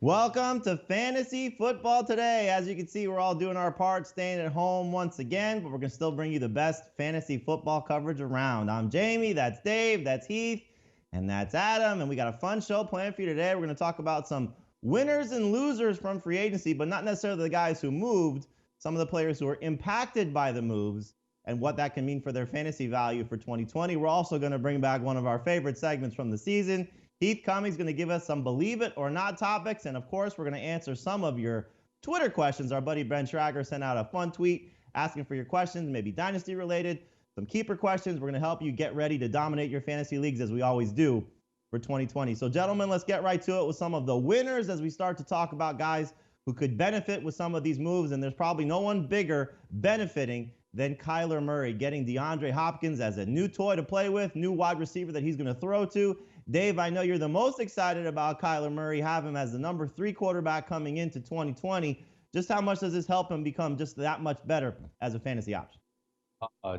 Welcome to Fantasy Football Today. As you can see, we're all doing our part, staying at home once again, but we're going to still bring you the best fantasy football coverage around. I'm Jamie, that's Dave, that's Heath, and that's Adam, and we got a fun show planned for you today. We're going to talk about some winners and losers from free agency, but not necessarily the guys who moved, some of the players who were impacted by the moves and what that can mean for their fantasy value for 2020. We're also going to bring back one of our favorite segments from the season. Heath Cummings going to give us some believe it or not topics. And of course, we're going to answer some of your Twitter questions. Our buddy Ben Schrager sent out a fun tweet asking for your questions, maybe dynasty related, some keeper questions. We're going to help you get ready to dominate your fantasy leagues as we always do for 2020. So gentlemen, let's get right to it with some of the winners as we start to talk about guys who could benefit with some of these moves. And there's probably no one bigger benefiting than Kyler Murray, getting DeAndre Hopkins as a new toy to play with, new wide receiver that he's going to throw to. Dave, I know you're the most excited about Kyler Murray, have him as the number 3 quarterback coming into 2020. Just how much does this help him become just that much better as a fantasy option?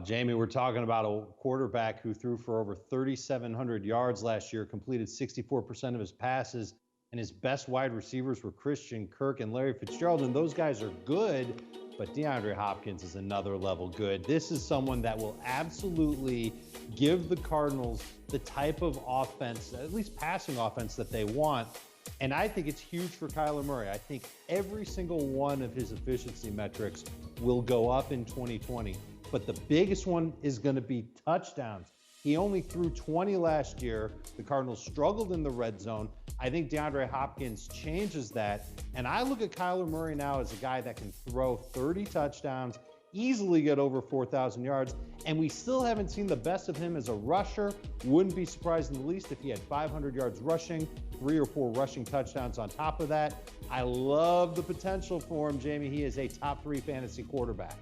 Jamie, we're talking about a quarterback who threw for over 3,700 yards last year, completed 64% of his passes, and his best wide receivers were Christian Kirk and Larry Fitzgerald, and those guys are good, but DeAndre Hopkins is another level good. This is someone that will absolutely give the Cardinals the type of offense, at least passing offense, that they want. And I think it's huge for Kyler Murray. I think every single one of his efficiency metrics will go up in 2020. But the biggest one is going to be touchdowns. He only threw 20 last year. The Cardinals struggled in the red zone. I think DeAndre Hopkins changes that. And I look at Kyler Murray now as a guy that can throw 30 touchdowns, easily get over 4,000 yards. And we still haven't seen the best of him as a rusher. Wouldn't be surprised in the least if he had 500 yards rushing, 3 or 4 rushing touchdowns on top of that. I love the potential for him, Jamie. He is a top 3 fantasy quarterback.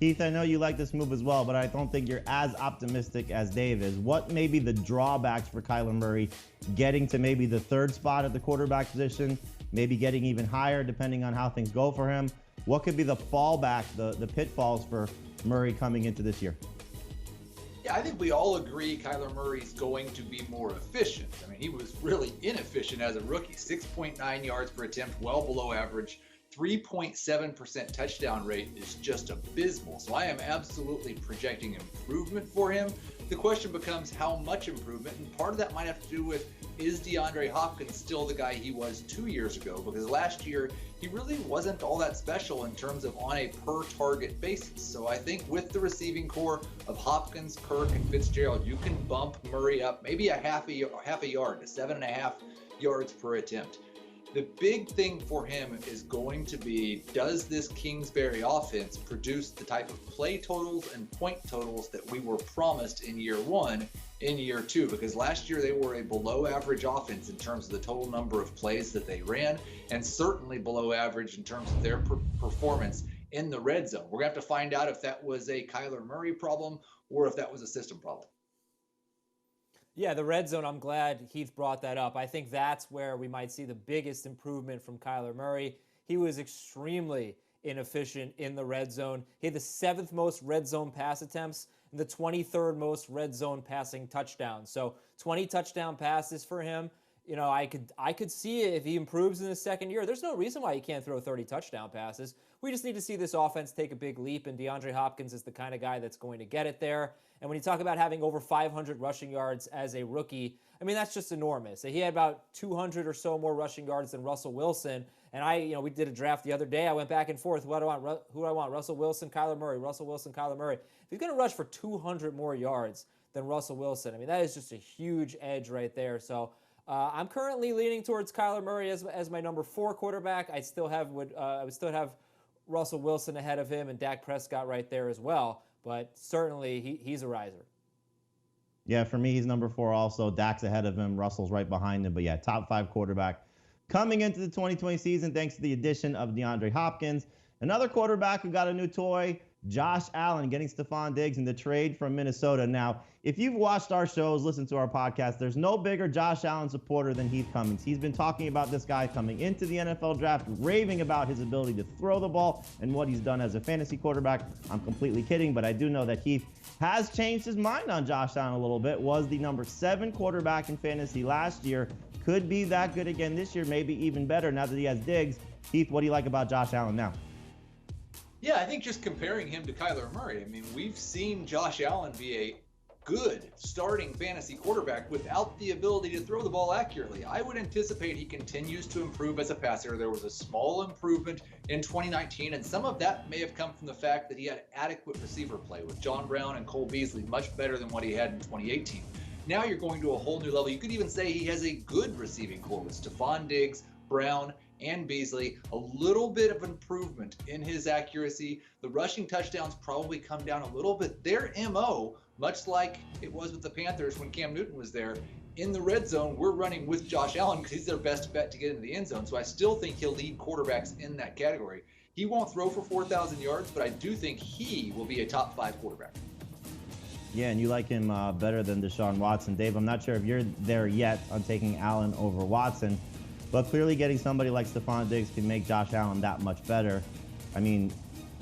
Heath, I know you like this move as well, but I don't think you're as optimistic as Dave is. What may be the drawbacks for Kyler Murray getting to maybe the 3rd spot at the quarterback position, maybe getting even higher depending on how things go for him? What could be the fallback, the pitfalls for Murray coming into this year? Yeah, I think we all agree Kyler Murray's going to be more efficient. I mean, he was really inefficient as a rookie. 6.9 yards per attempt, well below average. 3.7% touchdown rate is just abysmal. So I am absolutely projecting improvement for him. The question becomes how much improvement, and part of that might have to do with, is DeAndre Hopkins still the guy he was 2 years ago? Because last year he really wasn't all that special in terms of on a per target basis. So I think with the receiving core of Hopkins, Kirk, and Fitzgerald, you can bump Murray up maybe a half a yard to 7.5 yards per attempt. The big thing for him is going to be, does this Kingsbury offense produce the type of play totals and point totals that we were promised in year 1, in year 2? Because last year they were a below average offense in terms of the total number of plays that they ran, and certainly below average in terms of their performance in the red zone. We're going to have to find out if that was a Kyler Murray problem or if that was a system problem. Yeah, the red zone, I'm glad Heath brought that up. I think that's where we might see the biggest improvement from Kyler Murray. He was extremely inefficient in the red zone. He had the 7th most red zone pass attempts and the 23rd most red zone passing touchdowns. So 20 touchdown passes for him. You know, I could see it if he improves in the 2nd year. There's no reason why he can't throw 30 touchdown passes. We just need to see this offense take a big leap, and DeAndre Hopkins is the kind of guy that's going to get it there. And when you talk about having over 500 rushing yards as a rookie, I mean, that's just enormous. He had about 200 or so more rushing yards than Russell Wilson. And we did a draft the other day. I went back and forth. Who do I want? Russell Wilson, Kyler Murray, Russell Wilson, Kyler Murray. If he's going to rush for 200 more yards than Russell Wilson, I mean, that is just a huge edge right there. So I'm currently leaning towards Kyler Murray as my number 4 quarterback. I would still have Russell Wilson ahead of him and Dak Prescott right there as well. But certainly he's a riser. Yeah, for me, he's number 4 also. Dak's ahead of him. Russell's right behind him. But yeah, top 5 quarterback coming into the 2020 season thanks to the addition of DeAndre Hopkins. Another quarterback who got a new toy, Josh Allen, getting Stephon Diggs in the trade from Minnesota. Now, if you've watched our shows, listened to our podcast, there's no bigger Josh Allen supporter than Heath Cummings. He's been talking about this guy coming into the NFL draft, raving about his ability to throw the ball and what he's done as a fantasy quarterback. I'm completely kidding, but I do know that Heath has changed his mind on Josh Allen a little bit, was the number 7 quarterback in fantasy last year, could be that good again this year, maybe even better now that he has Diggs. Heath, what do you like about Josh Allen now? Yeah, I think just comparing him to Kyler Murray, I mean, we've seen Josh Allen be a good starting fantasy quarterback without the ability to throw the ball accurately. I would anticipate he continues to improve as a passer. There was a small improvement in 2019, and some of that may have come from the fact that he had adequate receiver play with John Brown and Cole Beasley, much better than what he had in 2018. Now you're going to a whole new level. You could even say he has a good receiving core with Stephon Diggs, Brown, and Beasley. A little bit of improvement in his accuracy. The rushing touchdowns probably come down a little bit. Their MO, much like it was with the Panthers when Cam Newton was there, in the red zone, we're running with Josh Allen because he's their best bet to get into the end zone. So I still think he'll lead quarterbacks in that category. He won't throw for 4,000 yards, but I do think he will be a top 5 quarterback. Yeah, and you like him better than Deshaun Watson. Dave, I'm not sure if you're there yet on taking Allen over Watson, but clearly getting somebody like Stephon Diggs can make Josh Allen that much better. I mean,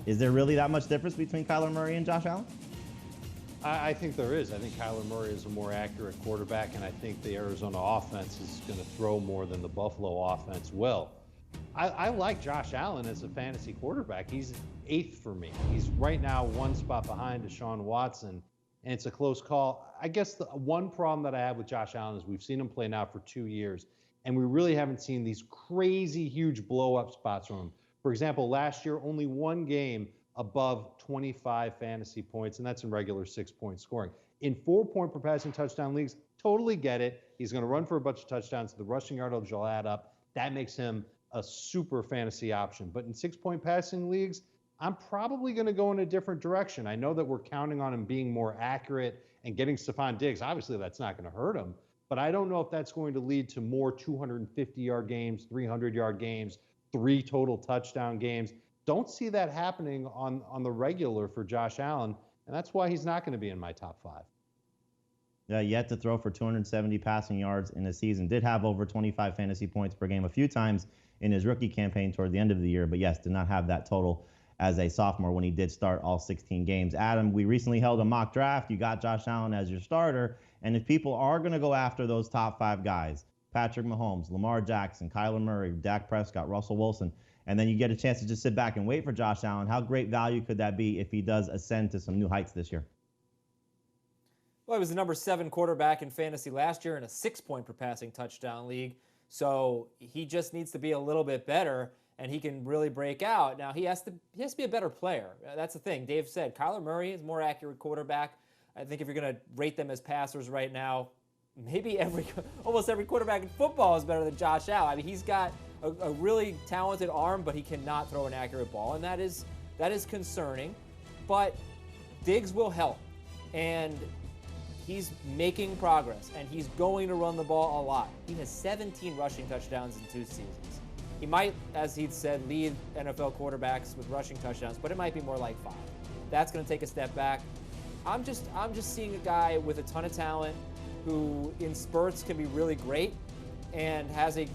is there really that much difference between Kyler Murray and Josh Allen? I think there is. I think Kyler Murray is a more accurate quarterback, and I think the Arizona offense is going to throw more than the Buffalo offense will. I like Josh Allen as a fantasy quarterback. He's 8th for me. He's right now 1 spot behind Deshaun Watson, and it's a close call. I guess the one problem that I have with Josh Allen is we've seen him play now for 2 years, and we really haven't seen these crazy, huge blow-up spots from him. For example, last year, only 1 game above 25 fantasy points, and that's in regular 6-point scoring. In 4-point per passing touchdown leagues, totally get it. He's going to run for a bunch of touchdowns. The rushing yardage will add up. That makes him a super fantasy option. But in 6-point passing leagues, I'm probably going to go in a different direction. I know that we're counting on him being more accurate and getting Stephon Diggs. Obviously, that's not going to hurt him. But I don't know if that's going to lead to more 250-yard games, 300-yard games, 3 total touchdown games. Don't see that happening on the regular for Josh Allen, and that's why he's not going to be in my top 5. Yeah, yet to throw for 270 passing yards in a season. Did have over 25 fantasy points per game a few times in his rookie campaign toward the end of the year, but yes, did not have that total as a sophomore when he did start all 16 games. Adam, we recently held a mock draft. You got Josh Allen as your starter, and if people are going to go after those top 5 guys, Patrick Mahomes, Lamar Jackson, Kyler Murray, Dak Prescott, Russell Wilson, and then you get a chance to just sit back and wait for Josh Allen, how great value could that be if he does ascend to some new heights this year? Well, he was the number 7 quarterback in fantasy last year in a 6-point per passing touchdown league. So he just needs to be a little bit better, and he can really break out. Now, he has to be a better player. That's the thing. Dave said Kyler Murray is a more accurate quarterback. I think if you're going to rate them as passers right now, maybe almost every quarterback in football is better than Josh Allen. I mean, he's got a really talented arm, but he cannot throw an accurate ball, and that is concerning. But Diggs will help, and he's making progress, and he's going to run the ball a lot. He has 17 rushing touchdowns in 2 seasons. He might, as he said, lead NFL quarterbacks with rushing touchdowns, but it might be more like 5. That's going to take a step back. I'm just seeing a guy with a ton of talent who in spurts can be really great and has a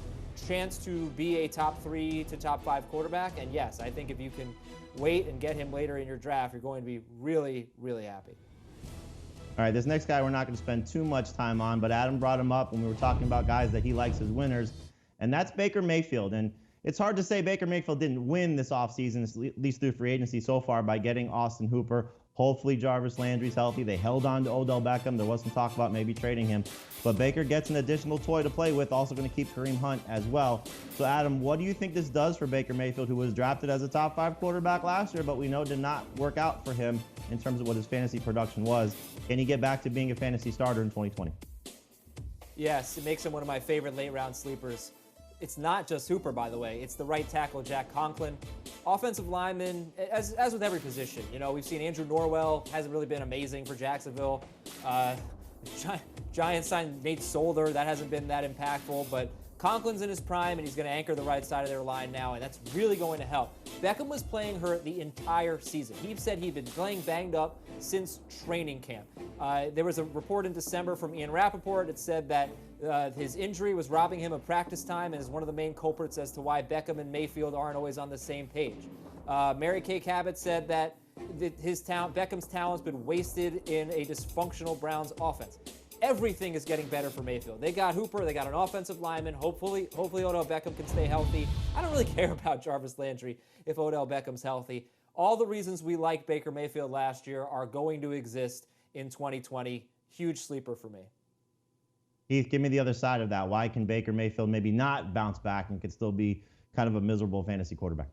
chance to be a top 3 to top 5 quarterback. And yes, I think if you can wait and get him later in your draft, you're going to be really, really happy. All right, this next guy we're not going to spend too much time on, but Adam brought him up when we were talking about guys that he likes as winners, and that's Baker Mayfield. And it's hard to say Baker Mayfield didn't win this offseason, at least through free agency so far, by getting Austin Hooper. Hopefully Jarvis Landry's healthy. They held on to Odell Beckham. There was some talk about maybe trading him. But Baker gets an additional toy to play with, also going to keep Kareem Hunt as well. So, Adam, what do you think this does for Baker Mayfield, who was drafted as a top 5 quarterback last year, but we know did not work out for him in terms of what his fantasy production was? Can he get back to being a fantasy starter in 2020? Yes, it makes him one of my favorite late-round sleepers. It's not just Hooper, by the way. It's the right tackle, Jack Conklin. Offensive lineman, as with every position. You know, we've seen Andrew Norwell, hasn't really been amazing for Jacksonville. Giants signed Nate Solder. That hasn't been that impactful. But Conklin's in his prime, and he's going to anchor the right side of their line now, and that's really going to help. Beckham was playing hurt the entire season. He said he'd been playing banged up since training camp. There was a report in December from Ian Rappaport. It said that his injury was robbing him of practice time and is one of the main culprits as to why Beckham and Mayfield aren't always on the same page. Mary Kay Cabot said that Beckham's talent's been wasted in a dysfunctional Browns offense. everything is getting better for Mayfield. They got Hooper, they got an offensive lineman. Hopefully Odell Beckham can stay healthy. I don't really care about Jarvis Landry if Odell Beckham's healthy. All the reasons we liked Baker Mayfield last year are going to exist in 2020. Huge sleeper for me. Heath, give me the other side of that. Why can Baker Mayfield maybe not bounce back and could still be kind of a miserable fantasy quarterback?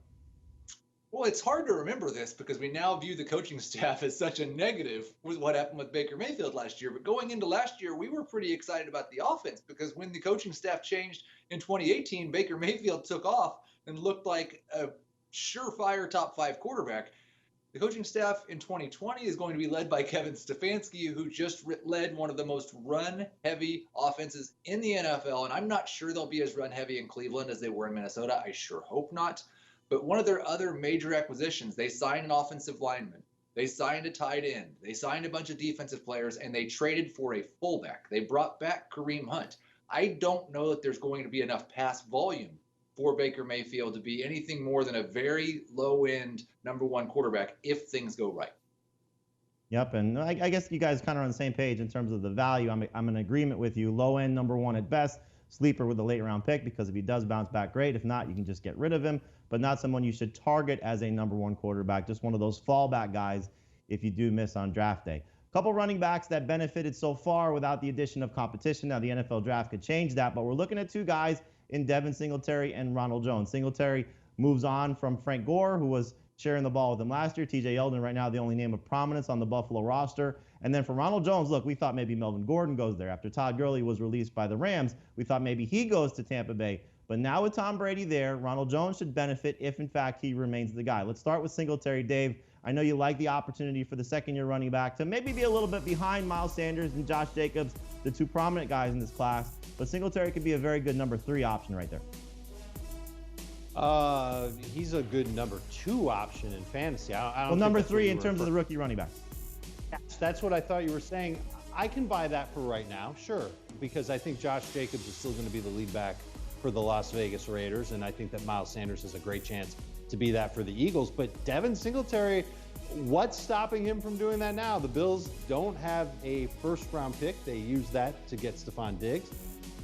Well, it's hard to remember this because we now view the coaching staff as such a negative with what happened with Baker Mayfield last year. But going into last year, we were pretty excited about the offense because when the coaching staff changed in 2018, Baker Mayfield took off and looked like a surefire top 5 quarterback. The coaching staff in 2020 is going to be led by Kevin Stefanski, who just led one of the most run-heavy offenses in the NFL. And I'm not sure they'll be as run-heavy in Cleveland as they were in Minnesota. I sure hope not. But one of their other major acquisitions, they signed an offensive lineman. They signed a tight end. They signed a bunch of defensive players, and they traded for a fullback. They brought back Kareem Hunt. I don't know that there's going to be enough pass volume for Baker Mayfield to be anything more than a very low-end #1 quarterback if things go right. Yep, and I guess you guys kind of are on the same page in terms of the value. I'm in agreement with you. Low-end #1 at best, sleeper with a late-round pick because if he does bounce back, great. If not, you can just get rid of him, but not someone you should target as a #1 quarterback, just one of those fallback guys if you do miss on draft day. A couple running backs that benefited so far without the addition of competition. Now, the NFL draft could change that, but we're looking at 2 guys in Devin Singletary and Ronald Jones. Singletary moves on from Frank Gore, who was sharing the ball with him last year. TJ Yeldon right now the only name of prominence on the Buffalo roster. And then for Ronald Jones, look, we thought maybe Melvin Gordon goes there. After Todd Gurley was released by the Rams, we thought maybe he goes to Tampa Bay. But now with Tom Brady there, Ronald Jones should benefit if, in fact, he remains the guy. Let's start with Singletary. Dave, I know you like the opportunity for the second-year running back to maybe be a little bit behind Miles Sanders and Josh Jacobs, the 2 prominent guys in this class. But Singletary could be a very good #3 option right there. He's a good #2 option in fantasy. I Well, don't #3 in terms of the rookie running backs. That's what I thought you were saying. I can buy that for right now, sure, because I think Josh Jacobs is still going to be the lead back for the Las Vegas Raiders, and I think that Miles Sanders has a great chance to be that for the Eagles. But Devin Singletary, what's stopping him from doing that now? The Bills don't have a first-round pick. They use that to get Stephon Diggs.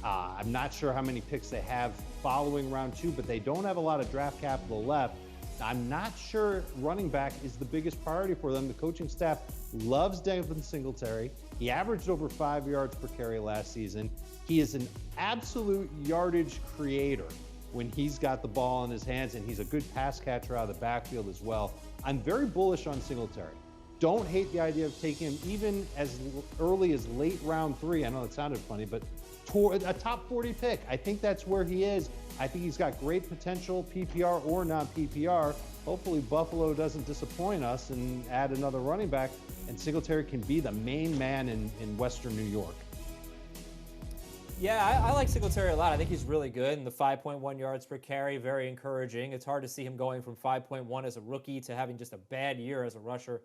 I'm not sure how many picks they have following round 2, but they don't have a lot of draft capital left. I'm not sure running back is the biggest priority for them. The coaching staff loves Devin Singletary. He averaged over 5 yards per carry last season. He is an absolute yardage creator when he's got the ball in his hands, and he's a good pass catcher out of the backfield as well. I'm very bullish on Singletary. Don't hate the idea of taking him even as early as late round 3. I know it sounded funny, but a top 40 pick. I think that's where he is. I think he's got great potential, PPR or non-PPR. Hopefully Buffalo doesn't disappoint us and add another running back, and Singletary can be the main man in Western New York. Yeah, I like Singletary a lot. I think he's really good, and the 5.1 yards per carry, very encouraging. It's hard to see him going from 5.1 as a rookie to having just a bad year as a rusher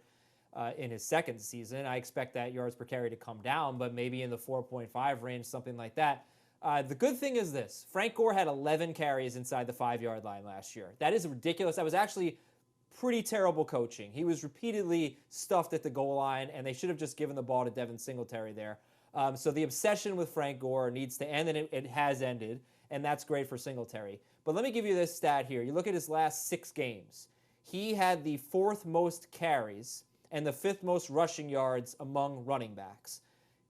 in his second season. I expect that yards per carry to come down, but maybe in the 4.5 range, something like that. The good thing is this. Frank Gore had 11 carries inside the 5-yard line last year. That is ridiculous. That was actually pretty terrible coaching. He was repeatedly stuffed at the goal line, and they should have just given the ball to Devin Singletary there. So the obsession with Frank Gore needs to end, and it has ended, and that's great for Singletary. But let me give you this stat here. You look at his last 6 games. He had the 4th most carries and the 5th most rushing yards among running backs.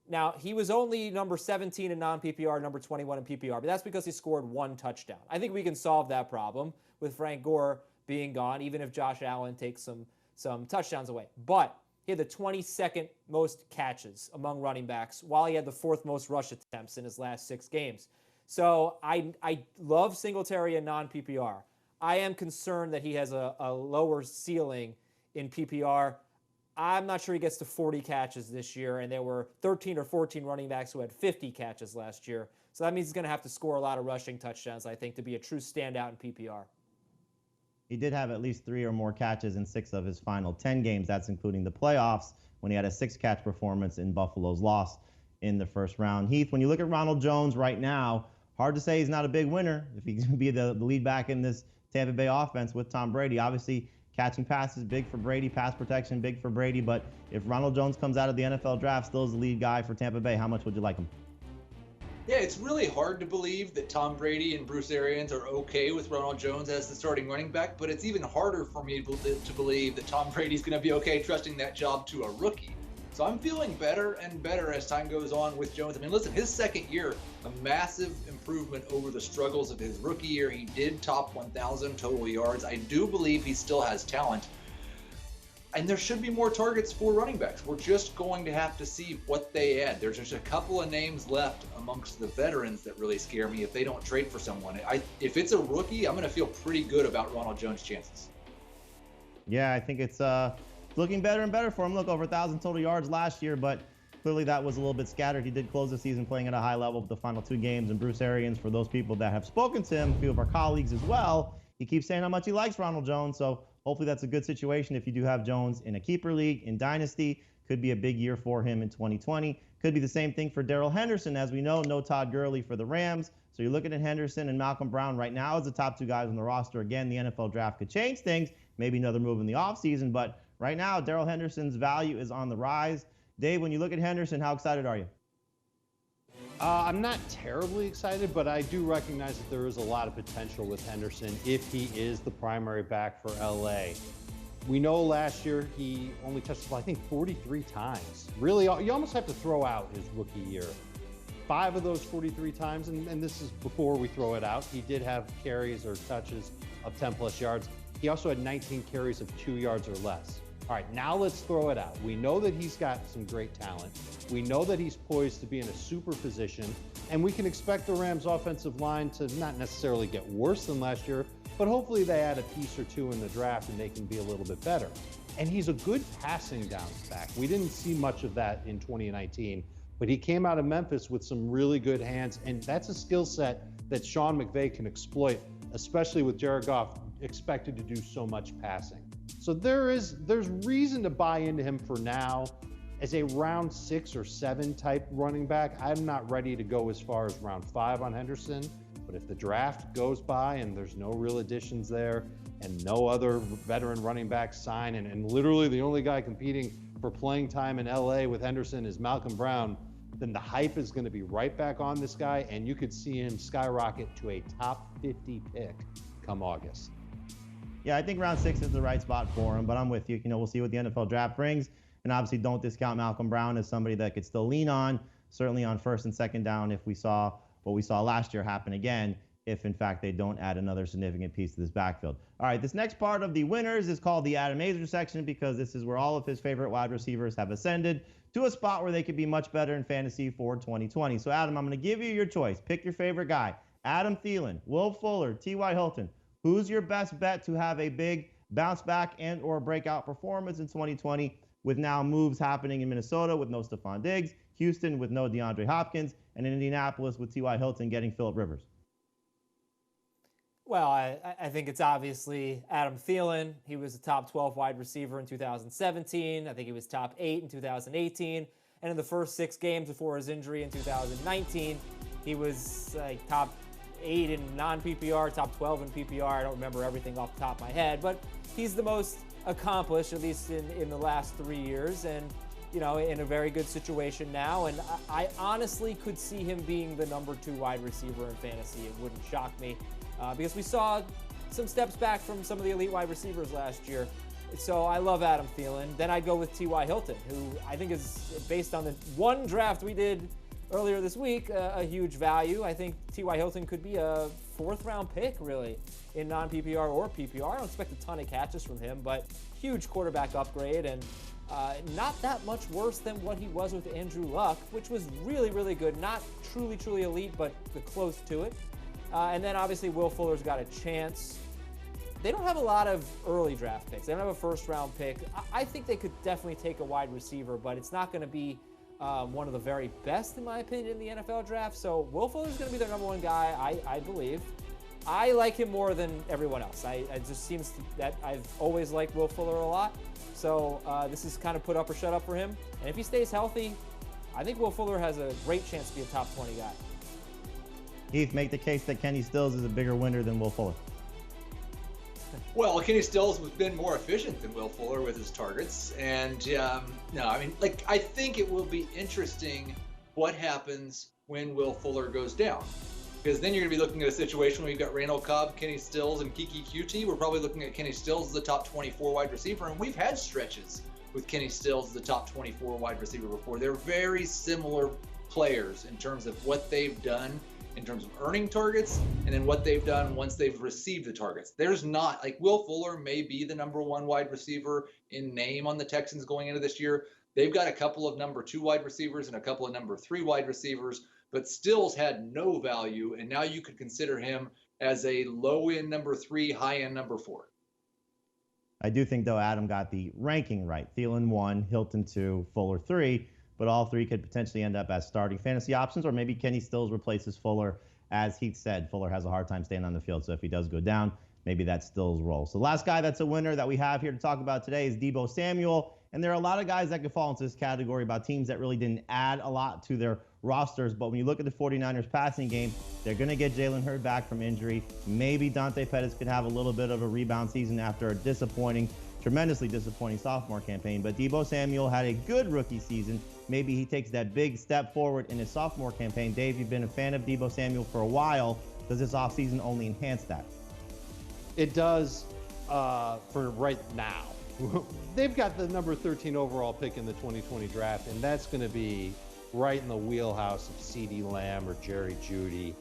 Now, he was only number 17 in non-PPR, number 21 in PPR, but that's because he scored 1 touchdown. I think we can solve that problem with Frank Gore being gone, even if Josh Allen takes some touchdowns away. But he had the 22nd most catches among running backs, while he had the 4th most rush attempts in his last 6 games. So I love Singletary in non-PPR. I am concerned that he has a lower ceiling in PPR. I'm not sure he gets to 40 catches this year, and there were 13 or 14 running backs who had 50 catches last year. So that means he's going to have to score a lot of rushing touchdowns, I think, to be a true standout in PPR. He did have at least 3 or more catches in 6 of his final 10 games. That's including the playoffs when he had a 6-catch performance in Buffalo's loss in the first round. Heath, when you look at Ronald Jones right now, hard to say he's not a big winner if he's going to be the lead back in this Tampa Bay offense with Tom Brady. Obviously, Catching passes, big for Brady. Pass protection, big for Brady. But if Ronald Jones comes out of the NFL draft, still is the lead guy for Tampa Bay, how much would you like him? Yeah, it's really hard to believe that Tom Brady and Bruce Arians are okay with Ronald Jones as the starting running back, but it's even harder for me to believe that Tom Brady's going to be okay trusting that job to a rookie. So I'm feeling better and better as time goes on with Jones. I mean, listen, his second year, a massive improvement over the struggles of his rookie year. He did top 1,000 total yards. I do believe he still has talent. And there should be more targets for running backs. We're just going to have to see what they add. There's just a couple of names left amongst the veterans that really scare me if they don't trade for someone. If it's a rookie, I'm going to feel pretty good about Ronald Jones' chances. Yeah, I think it's looking better and better for him. Look, over 1,000 total yards last year, but clearly that was a little bit scattered. He did close the season playing at a high level for the final 2 games. And Bruce Arians, for those people that have spoken to him, a few of our colleagues as well, he keeps saying how much he likes Ronald Jones. So hopefully that's a good situation if you do have Jones in a keeper league, in Dynasty. Could be a big year for him in 2020. Could be the same thing for Darrell Henderson. As we know, no Todd Gurley for the Rams. So you're looking at Henderson and Malcolm Brown right now as the top 2 guys on the roster. Again, the NFL draft could change things. Maybe another move in the offseason. But right now, Darrell Henderson's value is on the rise. Dave, when you look at Henderson, how excited are you? I'm not terribly excited, but I do recognize that there is a lot of potential with Henderson if he is the primary back for LA. We know last year he only touched the ball, I think, 43 times. Really, you almost have to throw out his rookie year. 5 of those 43 times, and this is before we throw it out, he did have carries or touches of 10-plus yards. He also had 19 carries of 2 yards or less. All right, now let's throw it out. We know that he's got some great talent. We know that he's poised to be in a super position, and we can expect the Rams' offensive line to not necessarily get worse than last year, but hopefully they add a piece or 2 in the draft and they can be a little bit better. And he's a good passing downs back. We didn't see much of that in 2019, but he came out of Memphis with some really good hands, and that's a skill set that Sean McVay can exploit, especially with Jared Goff expected to do so much passing. So there's reason to buy into him for now as a round 6 or 7 type running back. I'm not ready to go as far as round 5 on Henderson, but if the draft goes by and there's no real additions there and no other veteran running backs sign, and literally the only guy competing for playing time in LA with Henderson is Malcolm Brown, then the hype is going to be right back on this guy, and you could see him skyrocket to a top 50 pick come August. Yeah, I think round 6 is the right spot for him, but I'm with you. You know, we'll see what the NFL draft brings. And obviously don't discount Malcolm Brown as somebody that could still lean on, certainly on 1st and 2nd down if we saw what we saw last year happen again, if in fact they don't add another significant piece to this backfield. All right, this next part of the winners is called the Adam Aizer section because this is where all of his favorite wide receivers have ascended to a spot where they could be much better in fantasy for 2020. So Adam, I'm going to give you your choice. Pick your favorite guy. Adam Thielen, Will Fuller, T.Y. Hilton. Who's your best bet to have a big bounce back and or breakout performance in 2020 with now moves happening in Minnesota with no Stephon Diggs, Houston with no DeAndre Hopkins, and in Indianapolis with T.Y. Hilton getting Phillip Rivers? Well, I think it's obviously Adam Thielen. He was a top 12 wide receiver in 2017. I think he was top 8 in 2018. And in the first 6 games before his injury in 2019, he was like top 8 in non-PPR, top 12 in PPR. I don't remember everything off the top of my head, but he's the most accomplished, at least in the last 3 years, and you know, in a very good situation now. And I honestly could see him being the number 2 wide receiver in fantasy. It wouldn't shock me because we saw some steps back from some of the elite wide receivers last year. So I love Adam Thielen. Then I'd go with T.Y. Hilton, who I think is, based on the one draft we did earlier this week, a huge value. I think T.Y. Hilton could be a 4th-round pick, really, in non-PPR or PPR. I don't expect a ton of catches from him, but huge quarterback upgrade, and not that much worse than what he was with Andrew Luck, which was really, really good. Not truly, truly elite, but close to it. And then, obviously, Will Fuller's got a chance. They don't have a lot of early draft picks. They don't have a 1st-round pick. I think they could definitely take a wide receiver, but it's not going to be one of the very best, in my opinion, in the NFL draft. So Will Fuller's going to be their number 1 guy, I believe. I like him more than everyone else. It just seems that I've always liked Will Fuller a lot. So this is kind of put up or shut up for him. And if he stays healthy, I think Will Fuller has a great chance to be a top 20 guy. Heath, make the case that Kenny Stills is a bigger winner than Will Fuller. Well, Kenny Stills has been more efficient than Will Fuller with his targets. And no, I mean, like, I think it will be interesting what happens when Will Fuller goes down. Because then you're going to be looking at a situation where you've got Randall Cobb, Kenny Stills, and Kiki QT. We're probably looking at Kenny Stills as the top 24 wide receiver. And we've had stretches with Kenny Stills as the top 24 wide receiver before. They're very similar players in terms of what they've done in terms of earning targets, and then what they've done once they've received the targets. There's not, like, Will Fuller may be the #1 wide receiver in name on the Texans going into this year. They've got a couple of #2 wide receivers and a couple of #3 wide receivers, but Stills had no value, and now you could consider him as a low-end #3, high-end #4. I do think, though, Adam got the ranking right. Thielen 1, Hilton 2, Fuller 3. But all three could potentially end up as starting fantasy options, or maybe Kenny Stills replaces Fuller. As Heath said, Fuller has a hard time staying on the field, so if he does go down, maybe that's Stills' role. So the last guy that's a winner that we have here to talk about today is DEEBO Samuel, and there are a lot of guys that could fall into this category about teams that really didn't add a lot to their rosters, but when you look at the 49ers passing game, they're going to get Jalen Hurd back from injury. Maybe Dante Pettis could have a little bit of a rebound season after a tremendously disappointing sophomore campaign, but DEEBO Samuel had a good rookie season. Maybe he takes that big step forward in his sophomore campaign. Dave, you've been a fan of DEEBO Samuel for a while. Does this offseason only enhance that? It does for right now. They've got the number 13 overall pick in the 2020 draft, and that's going to be right in the wheelhouse of CeeDee Lamb or Jerry Jeudy.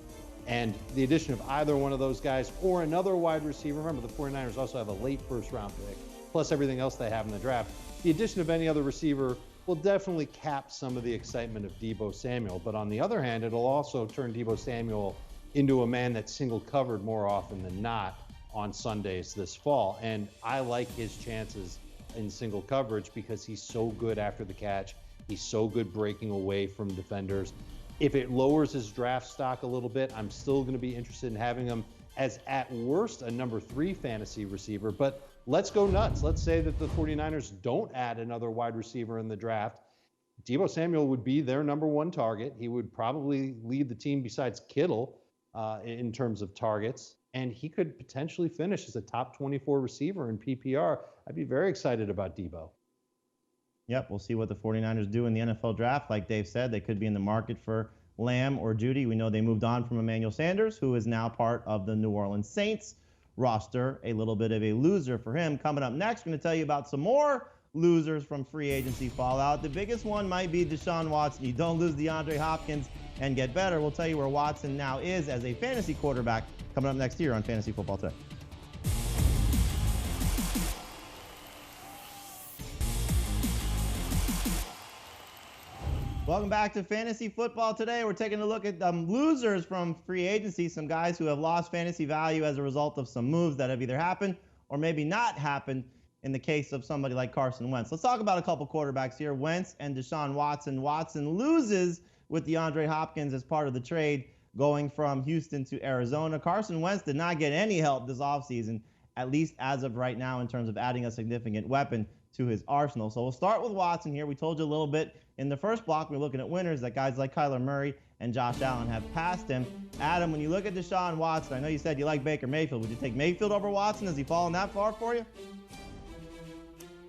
And the addition of either one of those guys or another wide receiver, remember the 49ers also have a late first-round pick, plus everything else they have in the draft. The addition of any other receiver will definitely cap some of the excitement of DEEBO Samuel. But on the other hand, it'll also turn DEEBO Samuel into a man that's single covered more often than not on Sundays this fall. And I like his chances in single coverage because he's so good after the catch. He's so good breaking away from defenders. If it lowers his draft stock a little bit, I'm still going to be interested in having him as, at worst, a #3 fantasy receiver. But let's go nuts. Let's say that the 49ers don't add another wide receiver in the draft. DEEBO Samuel would be their #1 target. He would probably lead the team besides Kittle in terms of targets. And he could potentially finish as a top 24 receiver in PPR. I'd be very excited about DEEBO. Yep, we'll see what the 49ers do in the NFL draft. Like Dave said, they could be in the market for Lamb or Jeudy. We know they moved on from Emmanuel Sanders, who is now part of the New Orleans Saints roster. A little bit of a loser for him. Coming up next, we're going to tell you about some more losers from free agency fallout. The biggest one might be Deshaun Watson. You don't lose DeAndre Hopkins and get better. We'll tell you where Watson now is as a fantasy quarterback coming up next year on Fantasy Football Today. Welcome back to Fantasy Football Today. We're taking a look at losers from free agency, some guys who have lost fantasy value as a result of some moves that have either happened or maybe not happened in the case of somebody like Carson Wentz. Let's talk about a couple quarterbacks here, Wentz and Deshaun Watson. Watson loses with DeAndre Hopkins as part of the trade going from Houston to Arizona. Carson Wentz did not get any help this offseason, at least as of right now, in terms of adding a significant weapon to his arsenal. So we'll start with Watson here. We told you a little bit in the first block, we're looking at winners, that guys like Kyler Murray and Josh Allen have passed him. Adam, when you look at Deshaun Watson, I know you said you like Baker Mayfield. Would you take Mayfield over Watson? Has he fallen that far for you?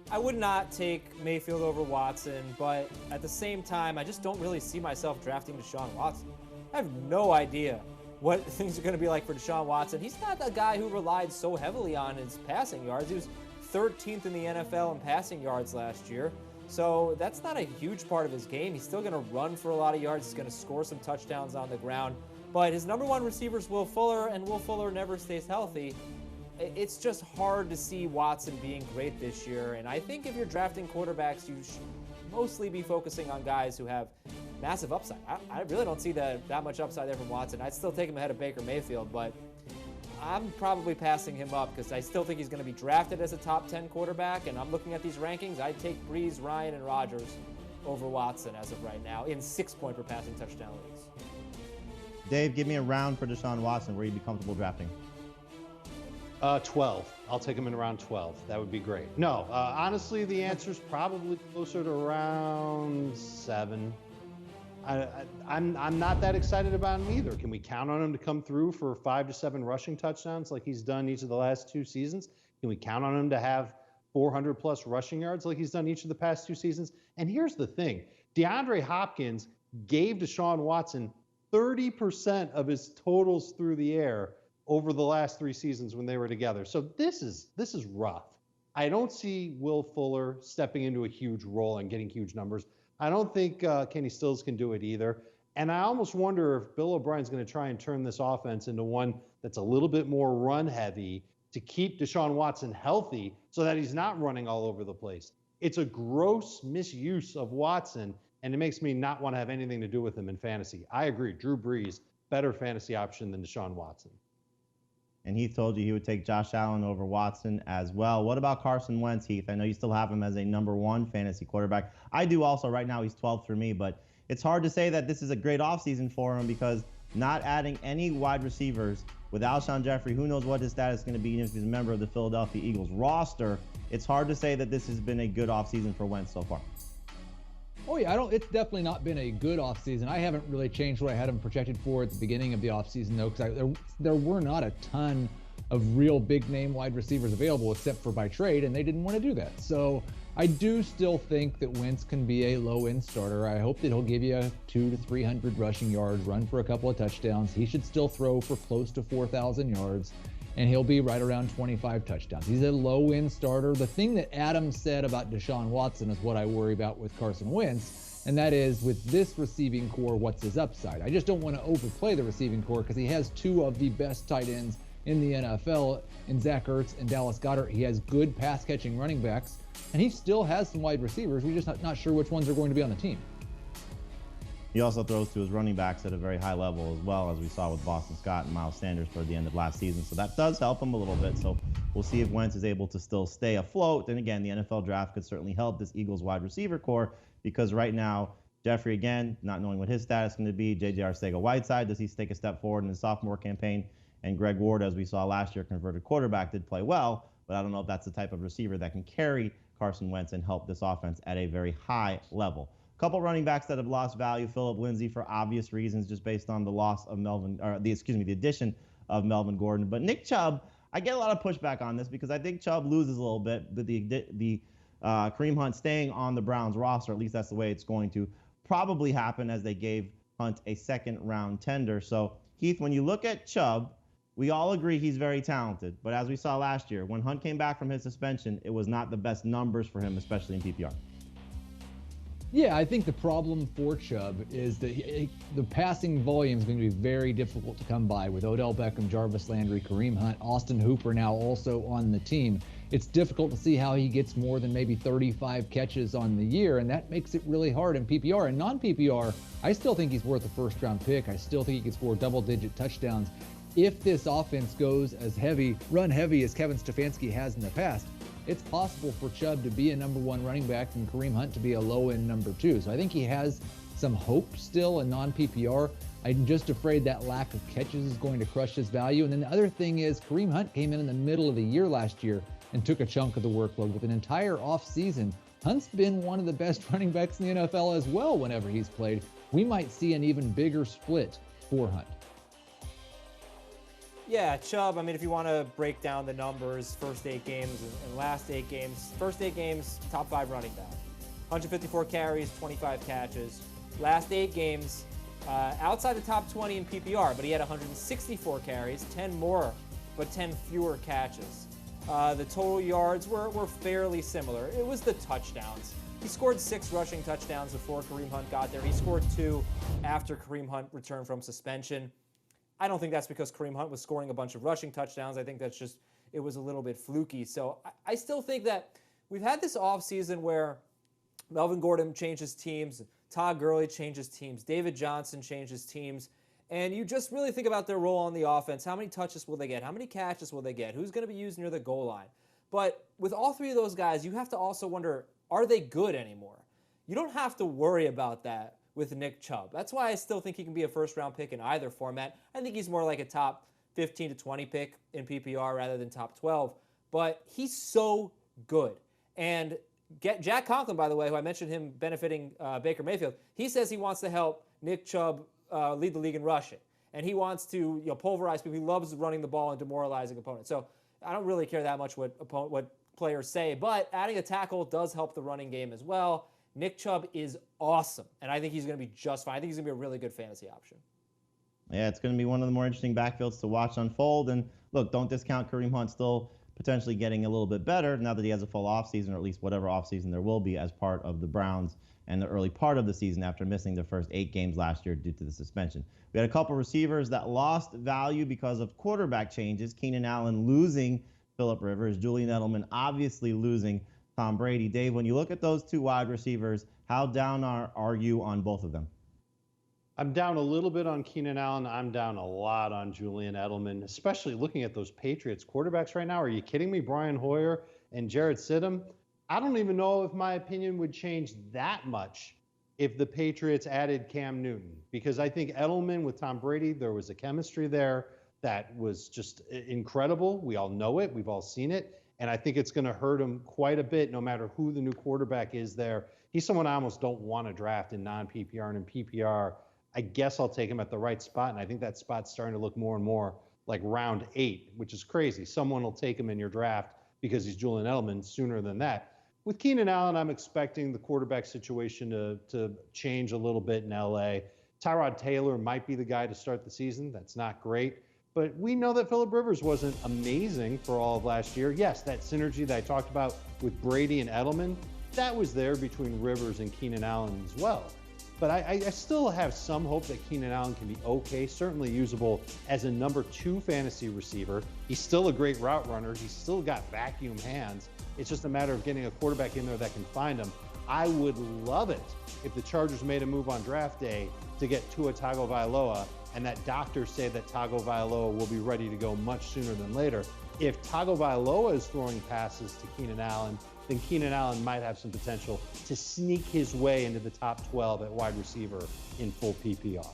I would not take Mayfield over Watson, but at the same time, I just don't really see myself drafting Deshaun Watson. I have no idea what things are going to be like for Deshaun Watson. He's not a guy who relied so heavily on his passing yards. He was 13th in the NFL in passing yards last year. So that's not a huge part of his game. He's still going to run for a lot of yards. He's going to score some touchdowns on the ground. But his #1 receiver is Will Fuller, and Will Fuller never stays healthy. It's just hard to see Watson being great this year. And I think if you're drafting quarterbacks, you should mostly be focusing on guys who have massive upside. I really don't see that much upside there from Watson. I'd still take him ahead of Baker Mayfield, but I'm probably passing him up because I still think he's going to be drafted as a top 10 quarterback, and I'm looking at these rankings. I'd take Breeze, Ryan, and Rodgers over Watson as of right now in 6-point per passing touchdown leagues. Dave, give me a round for Deshaun Watson where you'd be comfortable drafting. 12. I'll take him in around 12. That would be great. No, honestly, the answer's probably closer to around 7. I'm not that excited about him either. Can we count on him to come through for 5 to 7 rushing touchdowns like he's done each of the last 2 seasons? Can we count on him to have 400-plus rushing yards like he's done each of the past 2 seasons? And here's the thing. DeAndre Hopkins gave Deshaun Watson 30% of his totals through the air over the last 3 seasons when they were together. So this is rough. I don't see Will Fuller stepping into a huge role and getting huge numbers. I don't think Kenny Stills can do it either. And I almost wonder if Bill O'Brien's going to try and turn this offense into one that's a little bit more run heavy to keep Deshaun Watson healthy so that he's not running all over the place. It's a gross misuse of Watson, and it makes me not want to have anything to do with him in fantasy. I agree. Drew Brees, better fantasy option than Deshaun Watson. And Heath told you he would take Josh Allen over Watson as well. What about Carson Wentz, Heath? I know you still have him as a #1 fantasy quarterback. I do also. Right now he's 12th for me, but it's hard to say that this is a great offseason for him because not adding any wide receivers with Alshon Jeffrey, who knows what his status is going to be if he's a member of the Philadelphia Eagles roster. It's hard to say that this has been a good offseason for Wentz so far. Oh yeah, it's definitely not been a good offseason. I haven't really changed what I had him projected for at the beginning of the offseason though, because there were not a ton of real big name wide receivers available except for by trade, and they didn't want to do that. So I do still think that Wentz can be a low-end starter. I hope that he'll give you 200 to 300 rushing yards, run for a couple of touchdowns. He should still throw for close to 4,000 yards, and he'll be right around 25 touchdowns. He's a low-end starter. The thing that Adam said about Deshaun Watson is what I worry about with Carson Wentz, and that is with this receiving core, what's his upside? I just don't want to overplay the receiving core because he has 2 of the best tight ends in the NFL in Zach Ertz and Dallas Goedert. He has good pass-catching running backs, and he still has some wide receivers. We're just not sure which ones are going to be on the team. He also throws to his running backs at a very high level as well, as we saw with Boston Scott and Miles Sanders toward the end of last season. So that does help him a little bit. So we'll see if Wentz is able to still stay afloat. And again, the NFL draft could certainly help this Eagles wide receiver core because right now, Jeffrey, again, not knowing what his status is going to be. J.J. Arcega-Whiteside, does he take a step forward in his sophomore campaign? And Greg Ward, as we saw last year, converted quarterback, did play well. But I don't know if that's the type of receiver that can carry Carson Wentz and help this offense at a very high level. A couple running backs that have lost value. Phillip Lindsay, for obvious reasons, just based on the loss of the addition of Melvin Gordon. But Nick Chubb, I get a lot of pushback on this because I think Chubb loses a little bit with the Kareem Hunt staying on the Browns roster. At least that's the way it's going to probably happen, as they gave Hunt a second-round tender. So, Heath, when you look at Chubb, we all agree he's very talented. But as we saw last year, when Hunt came back from his suspension, it was not the best numbers for him, especially in PPR. Yeah, I think the problem for Chubb is that the passing volume is going to be very difficult to come by with Odell Beckham, Jarvis Landry, Kareem Hunt, Austin Hooper now also on the team. It's difficult to see how he gets more than maybe 35 catches on the year, and that makes it really hard in PPR. And non-PPR, I still think he's worth a first-round pick. I still think he can score double-digit touchdowns. If this offense goes as run heavy as Kevin Stefanski has in the past, it's possible for Chubb to be a #1 running back and Kareem Hunt to be a low-end #2. So I think he has some hope still in non-PPR. I'm just afraid that lack of catches is going to crush his value. And then the other thing is Kareem Hunt came in the middle of the year last year and took a chunk of the workload with an entire offseason. Hunt's been one of the best running backs in the NFL as well whenever he's played. We might see an even bigger split for Hunt. Yeah, Chubb, I mean, if you want to break down the numbers, first 8 games and last 8 games, first 8 games, top 5 running back. 154 carries, 25 catches. Last 8 games, outside the top 20 in PPR, but he had 164 carries, 10 more, but 10 fewer catches. The total yards were fairly similar. It was the touchdowns. He scored 6 rushing touchdowns before Kareem Hunt got there. He scored 2 after Kareem Hunt returned from suspension. I don't think that's because Kareem Hunt was scoring a bunch of rushing touchdowns. I think that's just, it was a little bit fluky. So I still think that we've had this offseason where Melvin Gordon changes teams, Todd Gurley changes teams, David Johnson changes teams, and you just really think about their role on the offense. How many touches will they get? How many catches will they get? Who's going to be used near the goal line? But with all 3 of those guys, you have to also wonder, are they good anymore? You don't have to worry about that with Nick Chubb. That's why I still think he can be a first-round pick in either format. I think he's more like a top 15 to 20 pick in PPR rather than top 12. But he's so good. And Jack Conklin, by the way, who I mentioned him benefiting Baker Mayfield, he says he wants to help Nick Chubb lead the league in rushing. And he wants to pulverize people. He loves running the ball and demoralizing opponents. So I don't really care that much what players say, but adding a tackle does help the running game as well. Nick Chubb is awesome, and I think he's going to be just fine. I think he's going to be a really good fantasy option. Yeah, it's going to be one of the more interesting backfields to watch unfold. And look, don't discount Kareem Hunt still potentially getting a little bit better now that he has a full offseason, or at least whatever offseason there will be as part of the Browns and the early part of the season after missing their first 8 games last year due to the suspension. We had a couple receivers that lost value because of quarterback changes. Keenan Allen losing Phillip Rivers, Julian Edelman obviously losing Tom Brady. Dave, when you look at those 2 wide receivers, how down are you on both of them? I'm down a little bit on Keenan Allen. I'm down a lot on Julian Edelman, especially looking at those Patriots quarterbacks right now. Are you kidding me? Brian Hoyer and Jarrett Stidham. I don't even know if my opinion would change that much if the Patriots added Cam Newton, because I think Edelman with Tom Brady, there was a chemistry there that was just incredible. We all know it. We've all seen it. And I think it's going to hurt him quite a bit no matter who the new quarterback is there. He's someone I almost don't want to draft in non-PPR, and in PPR, I guess I'll take him at the right spot. And I think that spot's starting to look more and more like round 8, which is crazy. Someone will take him in your draft because he's Julian Edelman sooner than that. With Keenan Allen, I'm expecting the quarterback situation to change a little bit in LA. Tyrod Taylor might be the guy to start the season. That's not great. But we know that Phillip Rivers wasn't amazing for all of last year. Yes, that synergy that I talked about with Brady and Edelman, that was there between Rivers and Keenan Allen as well. But I still have some hope that Keenan Allen can be okay, certainly usable as a number 2 fantasy receiver. He's still a great route runner. He's still got vacuum hands. It's just a matter of getting a quarterback in there that can find him. I would love it if the Chargers made a move on draft day to get Tua Tagovailoa, and that doctors say that Tagovailoa will be ready to go much sooner than later. If Tagovailoa is throwing passes to Keenan Allen, then Keenan Allen might have some potential to sneak his way into the top 12 at wide receiver in full PPR.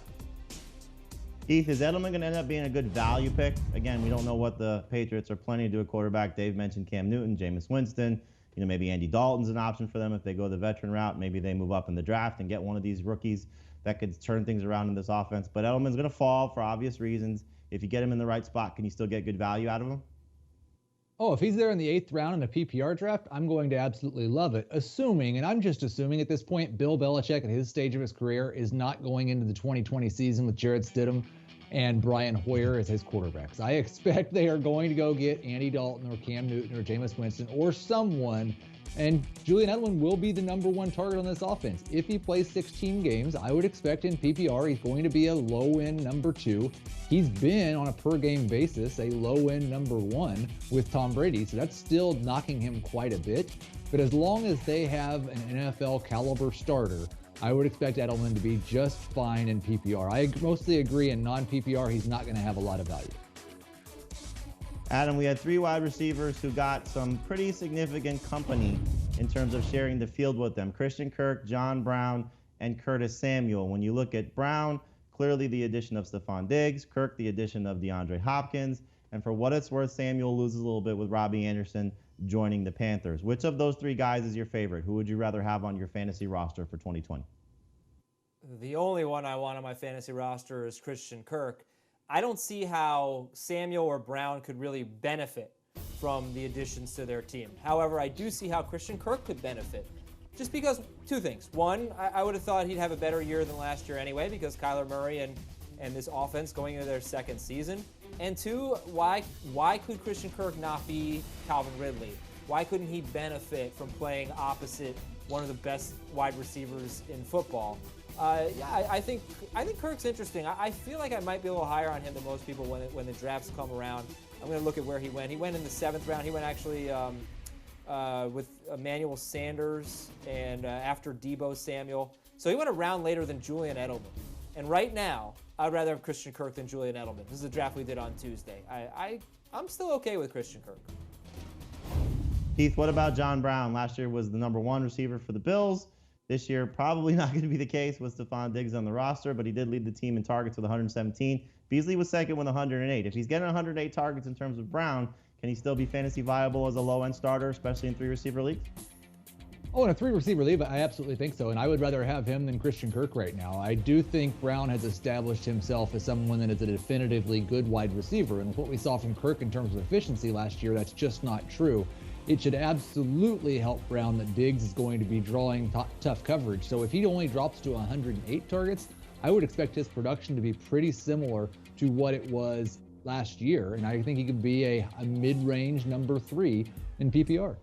Keith, is Edelman going to end up being a good value pick? Again, we don't know what the Patriots are planning to do at quarterback. Dave mentioned Cam Newton, Jameis Winston. Maybe Andy Dalton's an option for them if they go the veteran route. Maybe they move up in the draft and get one of these rookies that could turn things around in this offense. But Edelman's going to fall for obvious reasons. If you get him in the right spot, can you still get good value out of him? Oh, if he's there in the 8th round in a PPR draft, I'm going to absolutely love it. Assuming, and I'm just assuming at this point, Bill Belichick at his stage of his career is not going into the 2020 season with Jarrett Stidham and Brian Hoyer as his quarterbacks. I expect they are going to go get Andy Dalton or Cam Newton or Jameis Winston or someone, and Julian Edelman will be the number 1 target on this offense. If he plays 16 games, I would expect in PPR he's going to be a low-end number 2. He's been, on a per-game basis, a low-end number 1 with Tom Brady, so that's still knocking him quite a bit. But as long as they have an NFL-caliber starter, I would expect Edelman to be just fine in PPR. I mostly agree in non-PPR, he's not going to have a lot of value. Adam, we had 3 wide receivers who got some pretty significant company in terms of sharing the field with them. Christian Kirk, John Brown, and Curtis Samuel. When you look at Brown, clearly the addition of Stephon Diggs, Kirk, the addition of DeAndre Hopkins, and for what it's worth, Samuel loses a little bit with Robbie Anderson joining the Panthers. Which of those 3 guys is your favorite? Who would you rather have on your fantasy roster for 2020? The only one I want on my fantasy roster is Christian Kirk. I don't see how Samuel or Brown could really benefit from the additions to their team. However, I do see how Christian Kirk could benefit. Just because 2 things. One, I would have thought he'd have a better year than last year anyway, because Kyler Murray and this offense going into their 2nd season. And 2, why could Christian Kirk not be Calvin Ridley? Why couldn't he benefit from playing opposite one of the best wide receivers in football? I think Kirk's interesting. I feel like I might be a little higher on him than most people when the drafts come around. I'm going to look at where he went. He went in the 7th round. He went actually with Emmanuel Sanders and after DEEBO Samuel. So he went a round later than Julian Edelman. And right now, I'd rather have Christian Kirk than Julian Edelman. This is a draft we did on Tuesday. I'm still okay with Christian Kirk. Keith, what about John Brown? Last year was the number 1 receiver for the Bills. This year, probably not going to be the case with Stephon Diggs on the roster, but he did lead the team in targets with 117. Beasley was 2nd with 108. If he's getting 108 targets in terms of Brown, can he still be fantasy viable as a low-end starter, especially in 3 receiver leagues? Oh, in a 3-receiver league, I absolutely think so, and I would rather have him than Christian Kirk right now. I do think Brown has established himself as someone that is a definitively good wide receiver, and with what we saw from Kirk in terms of efficiency last year, that's just not true. It should absolutely help Brown that Diggs is going to be drawing tough coverage. So if he only drops to 108 targets, I would expect his production to be pretty similar to what it was last year, and I think he could be a mid-range number 3 in PPR.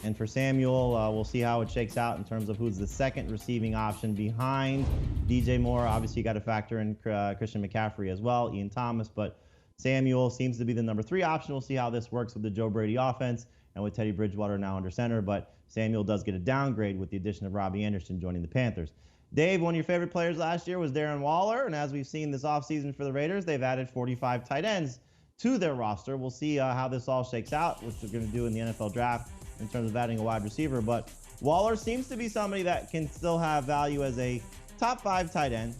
And for Samuel, we'll see how it shakes out in terms of who's the second receiving option behind DJ Moore. Obviously, you got to factor in Christian McCaffrey as well, Ian Thomas, but Samuel seems to be the number 3 option. We'll see how this works with the Joe Brady offense and with Teddy Bridgewater now under center, but Samuel does get a downgrade with the addition of Robbie Anderson joining the Panthers. Dave, one of your favorite players last year was Darren Waller, and as we've seen this offseason for the Raiders, they've added 45 tight ends to their roster. We'll see how this all shakes out, which they're going to do in the NFL draft in terms of adding a wide receiver, but Waller seems to be somebody that can still have value as a top 5 tight end,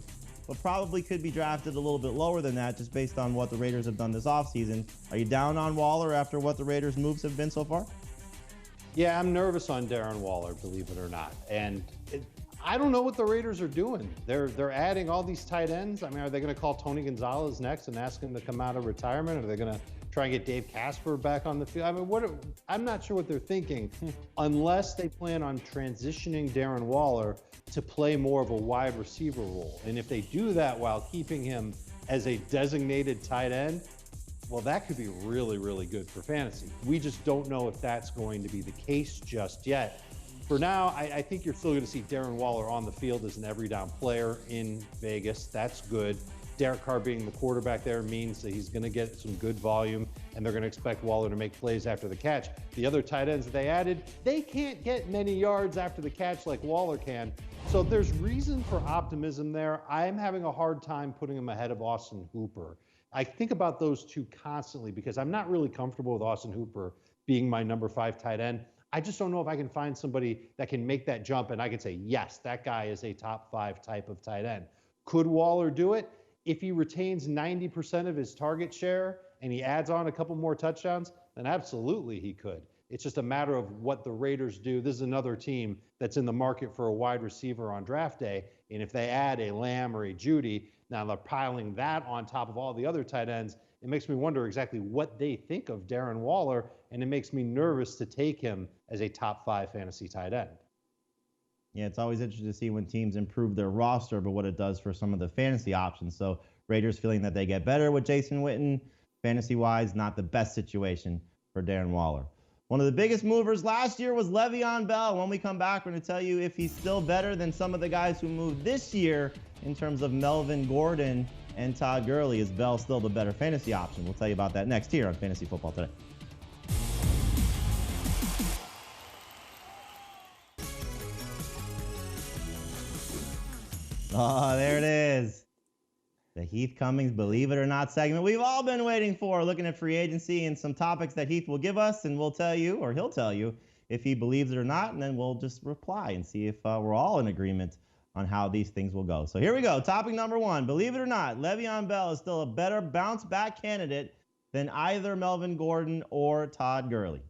but probably could be drafted a little bit lower than that just based on what the Raiders have done this offseason. Are you down on Waller after what the Raiders' moves have been so far? Yeah, I'm nervous on Darren Waller, believe it or not. And I don't know what the Raiders are doing. They're adding all these tight ends. I mean, are they going to call Tony Gonzalez next and ask him to come out of retirement? Are they going to try and get Dave Casper back on the field? I mean, I'm not sure what they're thinking unless they plan on transitioning Darren Waller to play more of a wide receiver role. And if they do that while keeping him as a designated tight end, well, that could be really, really good for fantasy. We just don't know if that's going to be the case just yet. For now, I think you're still going to see Darren Waller on the field as an every down player in Vegas. That's good. Derek Carr being the quarterback there means that he's going to get some good volume, and they're going to expect Waller to make plays after the catch. The other tight ends that they added, they can't get many yards after the catch like Waller can. So there's reason for optimism there. I'm having a hard time putting him ahead of Austin Hooper. I think about those two constantly because I'm not really comfortable with Austin Hooper being my number 5 tight end. I just don't know if I can find somebody that can make that jump and I can say, yes, that guy is a top 5 type of tight end. Could Waller do it? If he retains 90% of his target share and he adds on a couple more touchdowns, then absolutely he could. It's just a matter of what the Raiders do. This is another team that's in the market for a wide receiver on draft day. And if they add a Lamb or a Judy, now they're piling that on top of all the other tight ends. It makes me wonder exactly what they think of Darren Waller, and it makes me nervous to take him as a top 5 fantasy tight end. Yeah, it's always interesting to see when teams improve their roster, but what it does for some of the fantasy options. So Raiders feeling that they get better with Jason Witten. Fantasy-wise, not the best situation for Darren Waller. One of the biggest movers last year was Le'Veon Bell. When we come back, we're going to tell you if he's still better than some of the guys who moved this year in terms of Melvin Gordon and Todd Gurley. Is Bell still the better fantasy option? We'll tell you about that next here on Fantasy Football Today. Oh, there it is. The Heath Cummings Believe It or Not segment we've all been waiting for, looking at free agency and some topics that Heath will give us, and we'll tell you, or he'll tell you, if he believes it or not, and then we'll just reply and see if we're all in agreement on how these things will go. So here we go. Topic number 1. Believe it or not, Le'Veon Bell is still a better bounce-back candidate than either Melvin Gordon or Todd Gurley.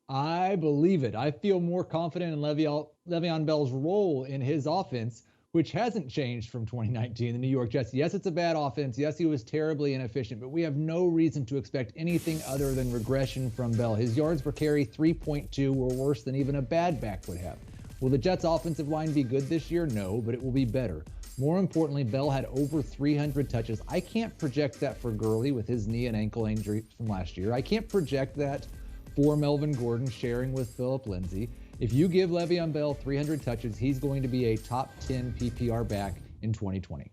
I believe it. I feel more confident in Le'Veon Bell's role in his offense, which hasn't changed from 2019, the New York Jets. Yes, it's a bad offense. Yes, he was terribly inefficient, but we have no reason to expect anything other than regression from Bell. His yards per carry, 3.2, were worse than even a bad back would have. Will the Jets' offensive line be good this year? No, but it will be better. More importantly, Bell had over 300 touches. I can't project that for Gurley with his knee and ankle injury from last year. I can't project that for Melvin Gordon sharing with Phillip Lindsay. If you give Le'Veon Bell 300 touches, he's going to be a top 10 PPR back in 2020.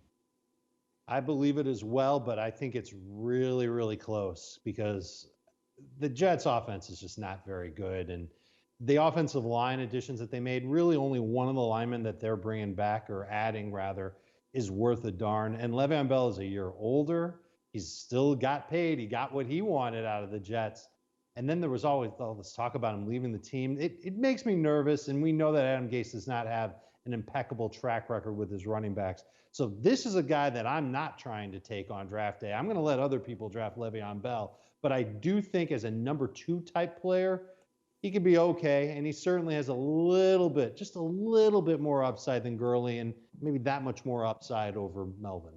I believe it as well, but I think it's really, really close because the Jets offense is just not very good. And the offensive line additions that they made, really only one of the linemen that they're bringing back or adding rather is worth a darn. And Le'Veon Bell is a year older. He's still got paid. He got what he wanted out of the Jets. And then there was always all this talk about him leaving the team. It makes me nervous, and we know that Adam Gase does not have an impeccable track record with his running backs. So this is a guy that I'm not trying to take on draft day. I'm going to let other people draft Le'Veon Bell. But I do think as a number 2 type player, he could be okay, and he certainly has a little bit, just a little bit more upside than Gurley, and maybe that much more upside over Melvin.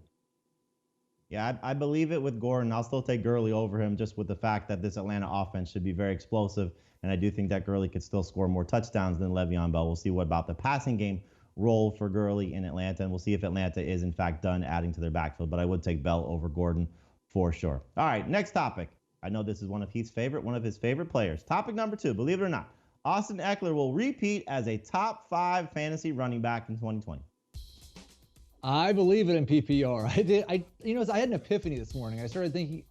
Yeah, I believe it with Gordon. I'll still take Gurley over him just with the fact that this Atlanta offense should be very explosive, and I do think that Gurley could still score more touchdowns than Le'Veon Bell. We'll see what about the passing game role for Gurley in Atlanta, and we'll see if Atlanta is, in fact, done adding to their backfield, but I would take Bell over Gordon for sure. All right, next topic. I know this is one of his favorite players. Topic number 2, believe it or not, Austin Eckler will repeat as a top 5 fantasy running back in 2020. I believe it in PPR. I had an epiphany this morning. I started thinking,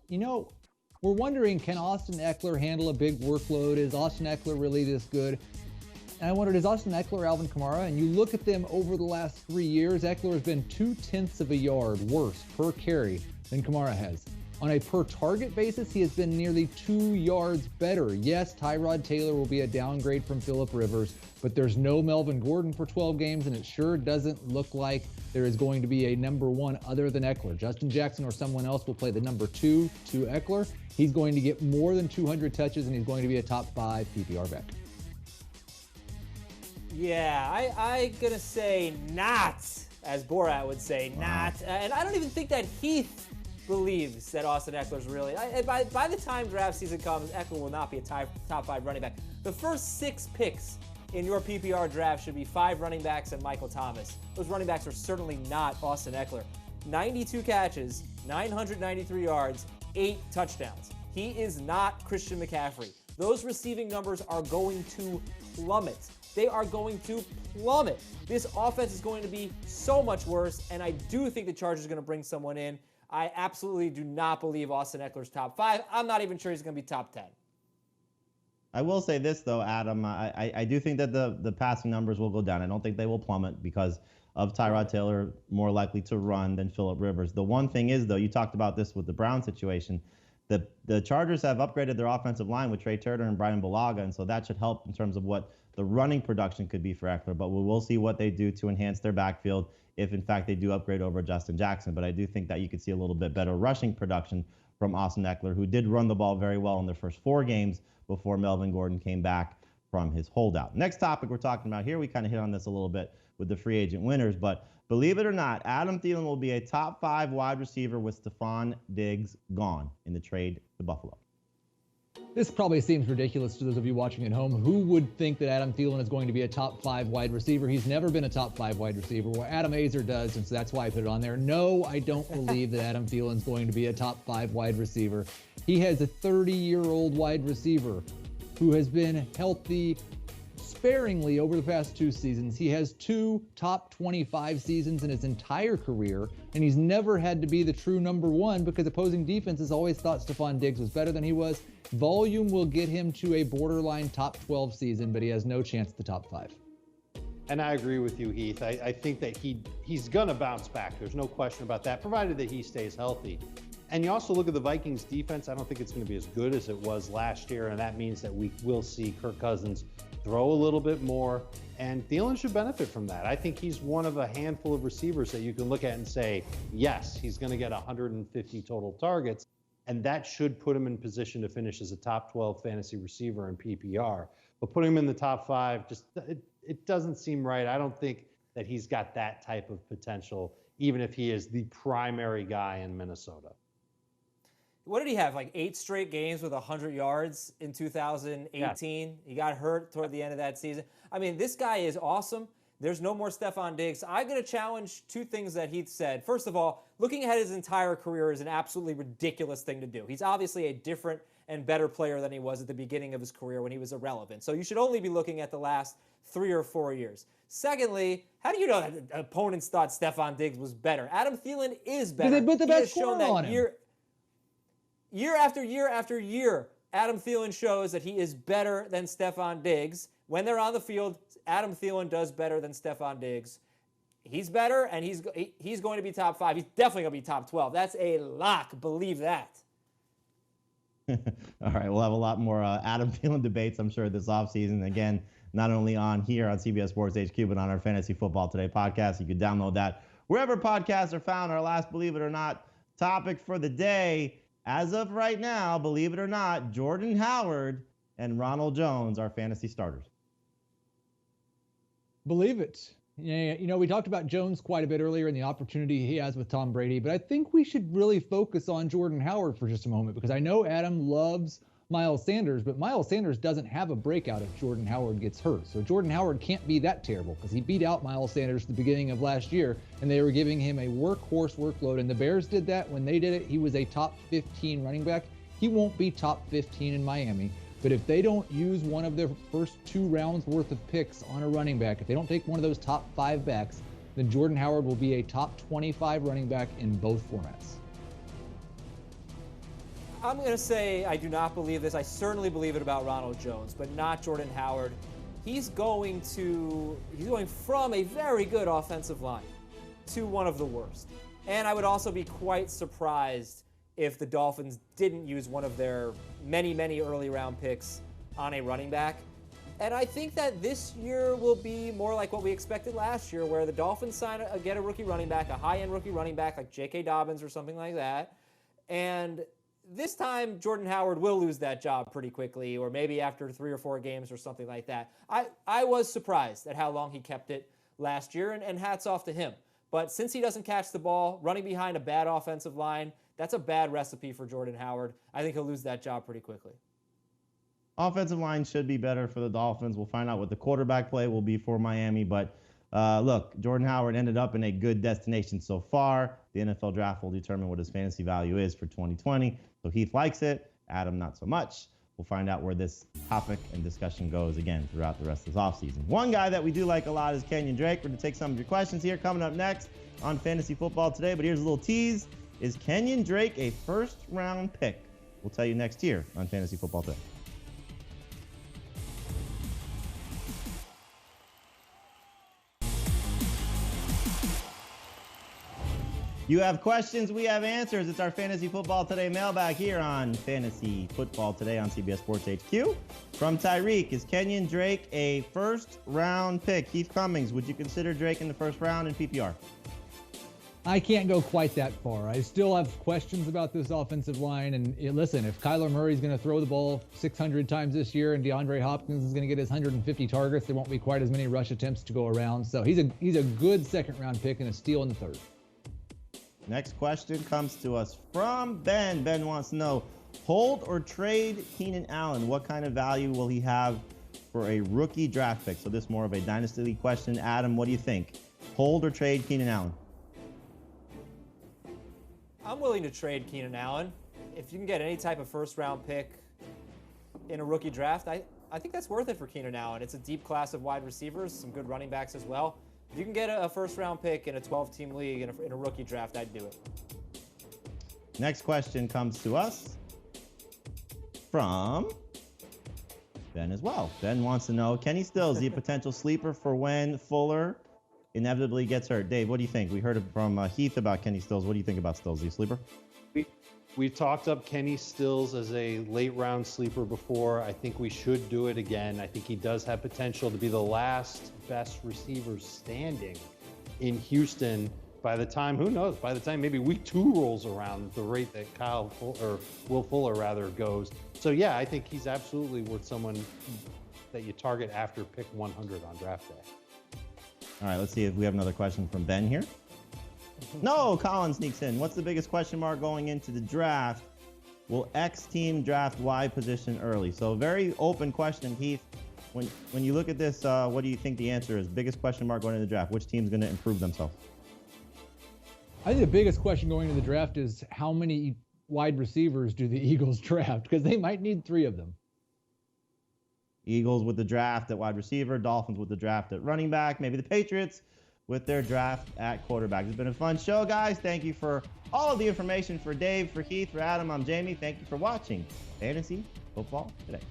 we're wondering, can Austin Eckler handle a big workload? Is Austin Eckler really this good? And I wondered, is Austin Eckler Alvin Kamara? And you look at them over the last 3 years, Eckler has been 0.2 of a yard worse per carry than Kamara has. On a per target basis, he has been nearly 2 yards better. Yes, Tyrod Taylor will be a downgrade from Phillip Rivers, but there's no Melvin Gordon for 12 games, and it sure doesn't look like there is going to be a number 1 other than Eckler. Justin Jackson or someone else will play the number 2 to Eckler. He's going to get more than 200 touches, and he's going to be a top 5 PPR back. Yeah, I'm going to say not, as Borat would say, not. And I don't even think that Heath believes that Austin Eckler's really... By the time draft season comes, Eckler will not be a top 5 running back. The first 6 picks in your PPR draft should be 5 running backs and Michael Thomas. Those running backs are certainly not Austin Eckler. 92 catches, 993 yards, 8 touchdowns. He is not Christian McCaffrey. Those receiving numbers are going to plummet. They are going to plummet. This offense is going to be so much worse, and I do think the Chargers are going to bring someone in. I absolutely do not believe Austin Eckler's top 5. I'm not even sure he's going to be top 10. I will say this, though, Adam. I do think that the passing numbers will go down. I don't think they will plummet because of Tyrod Taylor more likely to run than Phillip Rivers. The one thing is, though, you talked about this with the Brown situation. The Chargers have upgraded their offensive line with Trey Turner and Brian Bulaga, and so that should help in terms of what the running production could be for Eckler. But we will see what they do to enhance their backfield if, in fact, they do upgrade over Justin Jackson. But I do think that you could see a little bit better rushing production from Austin Eckler, who did run the ball very well in their first 4 games before Melvin Gordon came back from his holdout. Next topic we're talking about here, we kind of hit on this a little bit with the free agent winners, but believe it or not, Adam Thielen will be a top 5 wide receiver with Stephon Diggs gone in the trade to Buffalo. This probably seems ridiculous to those of you watching at home. Who would think that Adam Thielen is going to be a top 5 wide receiver? He's never been a top 5 wide receiver. Well, Adam Azer does, and so that's why I put it on there. No, I don't believe that Adam Thielen is going to be a top 5 wide receiver. He has a 30-year-old wide receiver who has been healthy sparingly over the past 2 seasons. He has 2 top 25 seasons in his entire career, and he's never had to be the true number 1 because opposing defenses always thought Stephon Diggs was better than he was. Volume will get him to a borderline top 12 season, but he has no chance at the top 5. And I agree with you, Heath. I think that he's going to bounce back. There's no question about that, provided that he stays healthy. And you also look at the Vikings defense. I don't think it's going to be as good as it was last year, and that means that we will see Kirk Cousins throw a little bit more, and Thielen should benefit from that. I think he's one of a handful of receivers that you can look at and say, yes, he's going to get 150 total targets, and that should put him in position to finish as a top 12 fantasy receiver in PPR. But putting him in the top 5, just it doesn't seem right. I don't think that he's got that type of potential, even if he is the primary guy in Minnesota. What did he have, like 8 straight games with 100 yards in 2018? Yeah. He got hurt toward the end of that season. I mean, this guy is awesome. There's no more Stephon Diggs. I'm going to challenge 2 things that Heath said. First of all, looking at his entire career is an absolutely ridiculous thing to do. He's obviously a different and better player than he was at the beginning of his career when he was irrelevant. So you should only be looking at the last 3 or 4 years. Secondly, how do you know that opponents thought Stephon Diggs was better? Adam Thielen is better. They put the best score on him. Year after year after year, Adam Thielen shows that he is better than Stephon Diggs. When they're on the field, Adam Thielen does better than Stephon Diggs. He's better, and he's going to be top 5. He's definitely going to be top 12. That's a lock. Believe that. All right, we'll have a lot more Adam Thielen debates, I'm sure, this offseason. Again, not only on here on CBS Sports HQ, but on our Fantasy Football Today podcast. You can download that wherever podcasts are found. Our last Believe It or Not topic for the day. As of right now, believe it or not, Jordan Howard and Ronald Jones are fantasy starters. Believe it. Yeah, we talked about Jones quite a bit earlier and the opportunity he has with Tom Brady, but I think we should really focus on Jordan Howard for just a moment, because I know Adam loves Miles Sanders, but Miles Sanders doesn't have a breakout if Jordan Howard gets hurt. So Jordan Howard can't be that terrible, because he beat out Miles Sanders at the beginning of last year, and they were giving him a workhorse workload, and the Bears did that. When they did it, he was a top 15 running back. He won't be top 15 in Miami. But if they don't use one of their first 2 rounds worth of picks on a running back, if they don't take one of those top 5 backs, then Jordan Howard will be a top 25 running back in both formats. I'm going to say I do not believe this. I certainly believe it about Ronald Jones, but not Jordan Howard. He's going from a very good offensive line to one of the worst. And I would also be quite surprised if the Dolphins didn't use one of their many, many early round picks on a running back. And I think that this year will be more like what we expected last year, where the Dolphins get a rookie running back, a high-end rookie running back like J.K. Dobbins or something like that. And this time, Jordan Howard will lose that job pretty quickly, or maybe after 3 or 4 games or something like that. I was surprised at how long he kept it last year, and hats off to him. But since he doesn't catch the ball, running behind a bad offensive line, that's a bad recipe for Jordan Howard. I think he'll lose that job pretty quickly. Offensive line should be better for the Dolphins. We'll find out what the quarterback play will be for Miami. But look, Jordan Howard ended up in a good destination so far. The NFL draft will determine what his fantasy value is for 2020. So Heath likes it. Adam, not so much. We'll find out where this topic and discussion goes again throughout the rest of this offseason. One guy that we do like a lot is Kenyon Drake. We're going to take some of your questions here coming up next on Fantasy Football Today. But here's a little tease. Is Kenyon Drake a first-round pick? We'll tell you next year on Fantasy Football Today. You have questions, we have answers. It's our Fantasy Football Today mailbag here on Fantasy Football Today on CBS Sports HQ. From Tyreek, is Kenyon Drake a first-round pick? Keith Cummings, would you consider Drake in the first round in PPR? I can't go quite that far. I still have questions about this offensive line. And listen, if Kyler Murray's going to throw the ball 600 times this year and DeAndre Hopkins is going to get his 150 targets, there won't be quite as many rush attempts to go around. So he's a good second-round pick and a steal in the third. Next question comes to us from Ben. Ben wants to know, hold or trade Keenan Allen? What kind of value will he have for a rookie draft pick? So this is more of a Dynasty League question. Adam, what do you think? Hold or trade Keenan Allen? I'm willing to trade Keenan Allen. If you can get any type of first-round pick in a rookie draft, I think that's worth it for Keenan Allen. It's a deep class of wide receivers, some good running backs as well. If you can get a first-round pick in a 12-team league in a rookie draft, I'd do it. Next question comes to us from Ben as well. Ben wants to know, Kenny Stills, the potential sleeper for when Fuller inevitably gets hurt. Dave, what do you think? We heard from Heath about Kenny Stills. What do you think about Stills? Is he a sleeper? We talked up Kenny Stills as a late-round sleeper before. I think we should do it again. I think he does have potential to be the last best receiver standing in Houston by the time, who knows, by the time maybe week 2 rolls around, the rate that Will Fuller goes. So, yeah, I think he's absolutely worth someone that you target after pick 100 on draft day. All right, let's see if we have another question from Ben here. No, Colin sneaks in. What's the biggest question mark going into the draft? Will X team draft Y position early? So very open question, Heath. When you look at this, what do you think the answer is? Biggest question mark going into the draft? Which team's going to improve themselves? I think the biggest question going into the draft is how many wide receivers do the Eagles draft? Because they might need 3 of them. Eagles with the draft at wide receiver, Dolphins with the draft at running back, maybe the Patriots with their draft at quarterback. It's been a fun show, guys. Thank you for all of the information. For Dave, for Heath, for Adam, I'm Jamie. Thank you for watching Fantasy Football Today.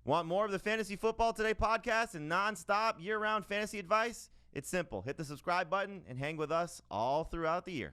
Want more of the Fantasy Football Today podcast and non-stop year-round fantasy advice? It's simple. Hit the subscribe button and hang with us all throughout the year.